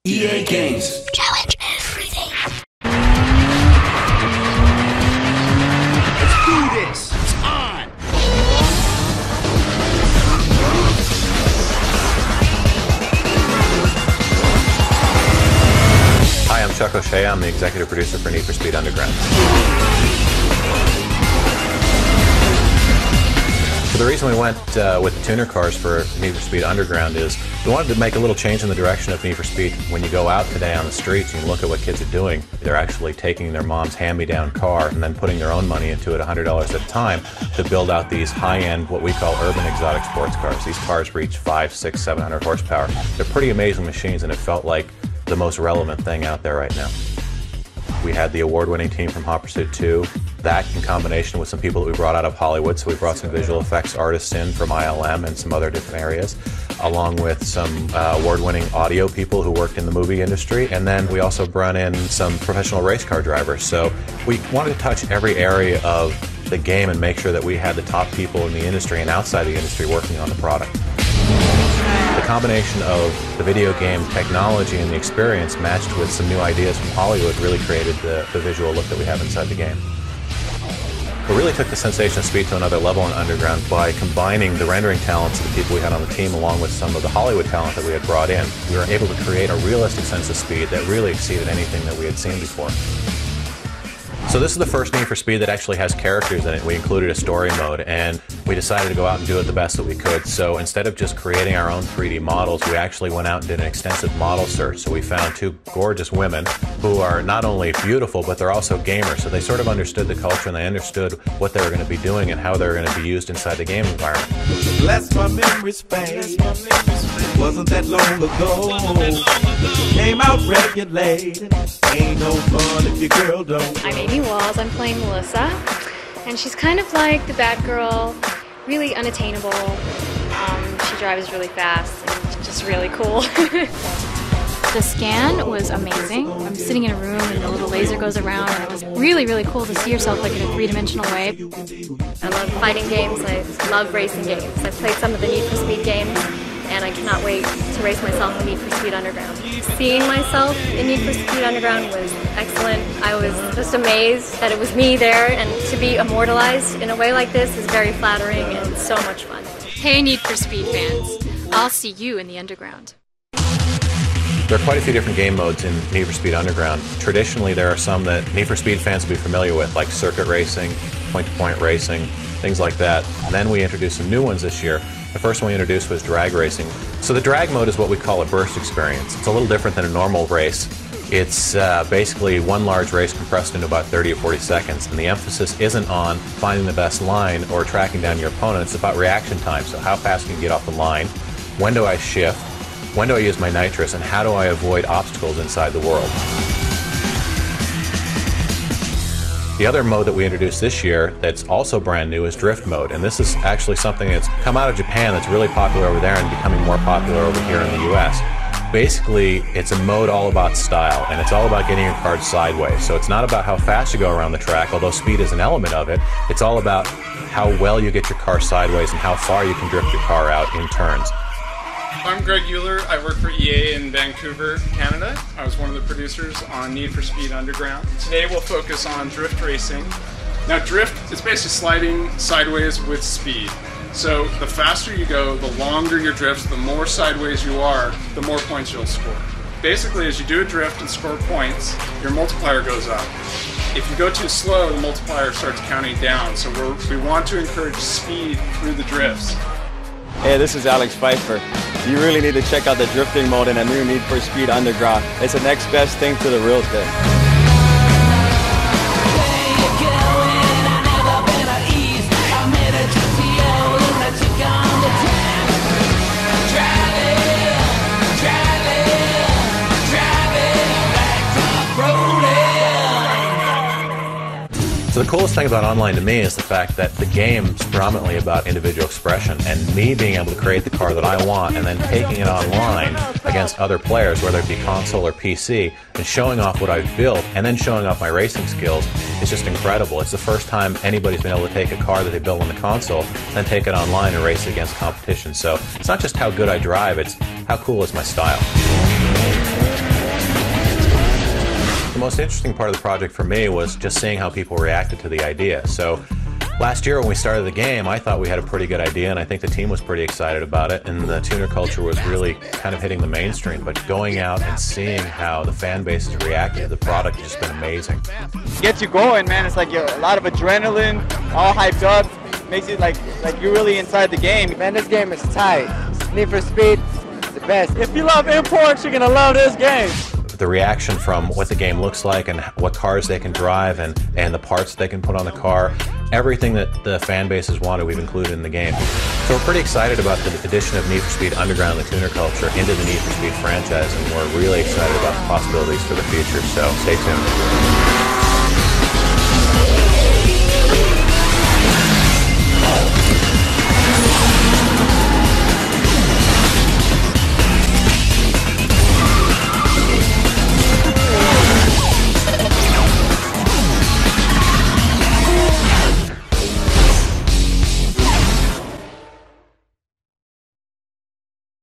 EA Games. Challenge everything. Let's do this. It's on. Hi, I'm Chuck O'Shea. I'm the executive producer for Need for Speed Underground. So the reason we went with the tuner cars for Need for Speed Underground is we wanted to make a little change in the direction of Need for Speed. When you go out today on the streets and you look at what kids are doing, they're actually taking their mom's hand-me-down car and then putting their own money into it, $100 at a time, to build out these high-end, what we call urban exotic sports cars. These cars reach 500, 600, 700 horsepower. They're pretty amazing machines, and it felt like the most relevant thing out there right now. We had the award-winning team from Hot Pursuit 2. That in combination with some people that we brought out of Hollywood, so we brought some visual effects artists in from ILM and some other different areas, along with some award-winning audio people who worked in the movie industry, and then we also brought in some professional race car drivers. So we wanted to touch every area of the game and make sure that we had the top people in the industry and outside the industry working on the product. The combination of the video game technology and the experience matched with some new ideas from Hollywood really created the visual look that we have inside the game. We really took the sensation of speed to another level in Underground by combining the rendering talents of the people we had on the team along with some of the Hollywood talent that we had brought in. We were able to create a realistic sense of speed that really exceeded anything that we had seen before. So this is the first Need for Speed that actually has characters in it. We included a story mode, and we decided to go out and do it the best that we could. So instead of just creating our own 3D models, we actually went out and did an extensive model search. So we found two gorgeous women who are not only beautiful, but they're also gamers. So they sort of understood the culture, and they understood what they were going to be doing and how they were going to be used inside the game environment. Bless my memory space. Wasn't that long ago. Came out regulated. Ain't no fun if your girl don't. I'm Amy Walls. I'm playing Melissa, and she's kind of like the bad girl, really unattainable. She drives really fast and just really cool. The scan was amazing. I'm sitting in a room and the little laser goes around, and it was really, really cool to see yourself like in a three-dimensional way. I love fighting games. I love racing games. I've played some of the Need for Speed games, and I cannot wait to race myself in Need for Speed Underground. Seeing myself in Need for Speed Underground was excellent. I was just amazed that it was me there, and to be immortalized in a way like this is very flattering and so much fun. Hey Need for Speed fans, I'll see you in the Underground. There are quite a few different game modes in Need for Speed Underground. Traditionally, there are some that Need for Speed fans will be familiar with, like circuit racing, point-to-point racing, things like that. And then we introduced some new ones this year. The first one we introduced was drag racing. So the drag mode is what we call a burst experience. It's a little different than a normal race. It's basically one large race compressed into about 30 or 40 seconds, and the emphasis isn't on finding the best line or tracking down your opponent. It's about reaction time, so how fast can you get off the line, when do I shift, when do I use my nitrous, and how do I avoid obstacles inside the world. The other mode that we introduced this year that's also brand new is drift mode, and this is actually something that's come out of Japan that's really popular over there and becoming more popular over here in the US. Basically, it's a mode all about style, and it's all about getting your car sideways. So it's not about how fast you go around the track, although speed is an element of it. It's all about how well you get your car sideways and how far you can drift your car out in turns. I'm Greg Euler. I work for EA in Vancouver, Canada. I was one of the producers on Need for Speed Underground. Today we'll focus on drift racing. Now drift is basically sliding sideways with speed. So the faster you go, the longer your drifts, the more sideways you are, the more points you'll score. Basically, as you do a drift and score points, your multiplier goes up. If you go too slow, the multiplier starts counting down. So we want to encourage speed through the drifts. Hey, this is Alex Pfeiffer. You really need to check out the drifting mode in a new Need for Speed Underground. It's the next best thing to the real thing. So the coolest thing about online to me is the fact that the game's predominantly about individual expression, and me being able to create the car that I want and then taking it online against other players, whether it be console or PC, and showing off what I've built and then showing off my racing skills is just incredible. It's the first time anybody's been able to take a car that they built on the console, then take it online and race against competition. So it's not just how good I drive, it's how cool is my style. The most interesting part of the project for me was just seeing how people reacted to the idea. So last year when we started the game, I thought we had a pretty good idea, and I think the team was pretty excited about it, and the tuner culture was really kind of hitting the mainstream. But going out and seeing how the fan base has reacted to the product has just been amazing. Gets you going, man. It's like a lot of adrenaline, all hyped up. Makes it like you're really inside the game. Man, this game is tight. Need for Speed, it's the best. If you love imports, you're gonna love this game. The reaction from what the game looks like and what cars they can drive and the parts they can put on the car, everything that the fan base has wanted, we've included in the game. So we're pretty excited about the addition of Need for Speed Underground, the tuner culture, into the Need for Speed franchise, and we're really excited about the possibilities for the future, so stay tuned.